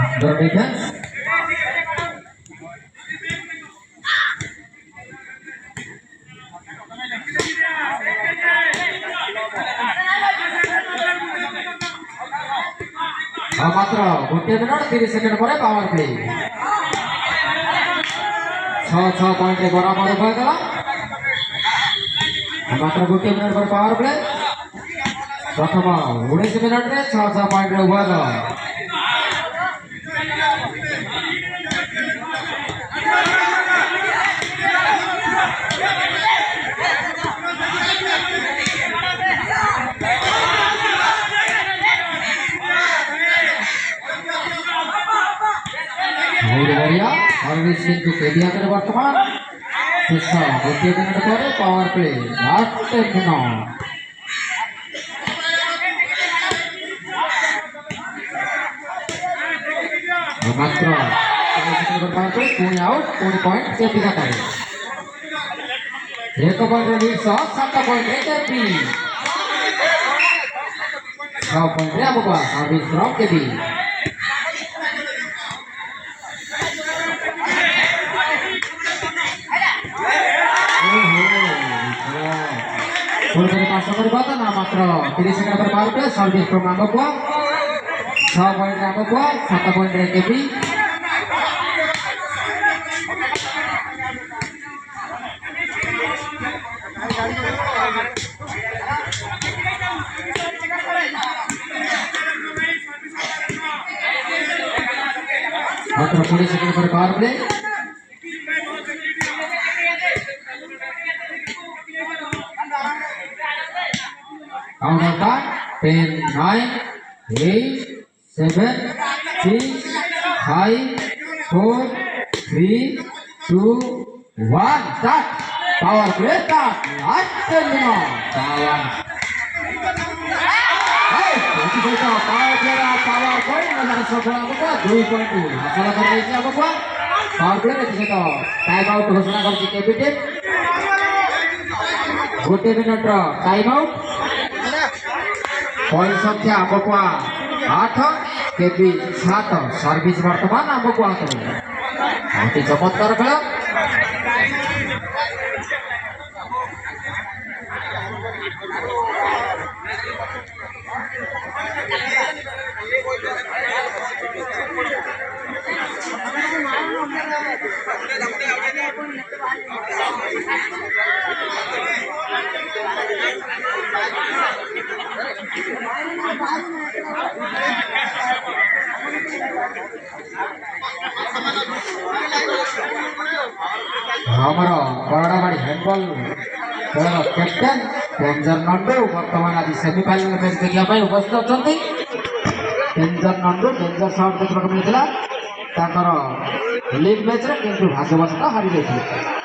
The defense. मात्र गोटे minute 30 second पर पावर प्ले 6 पॉइंट बराबर होगा मात्र गोटे मिनट पर पावर प्ले प्रथम 19 मिनट में 6 पॉइंट होगा वर्तमान गोटे मिनट पर पावर प्ले लास्ट मात्र पुणी आउट पुणी पॉइंट केपी खाते 1 point lead 7 point KP 6 point आगे सर्विस फ्रॉम केपी ना मात्र 30 सेकेंड पर पावर प्ले सर्विस फ्रॉम आगो 6 पॉइंट आगो 7 पॉइंट केपी मात्र 20 सेकेंड पर power play Count of that 10, 9, 8, 7, 6, 5, 4, 3, 2, 1. Start. Power play start. Last 10 minutes. Power. Hey, power play power point. Nagara safal apa? 2.2. Hasil kerja apa? Power play itu kita time out घोषणा कर चुके हैं गोटे minute time out point संख्या आगो 8 KP 7 service वर्तमान आगो अति चमत्कार खेल हमारा बरड़ाबाड़ी हैंडबॉल कैप्टेन डेंजर नंदू बर्तमान आज सेमिफाइनल मैच देखा उपस्थित अच्छा डेंजर नंदू डेंजर शॉट देखा मिलता लीग मैच किंतु भाग्यवश हारी जाते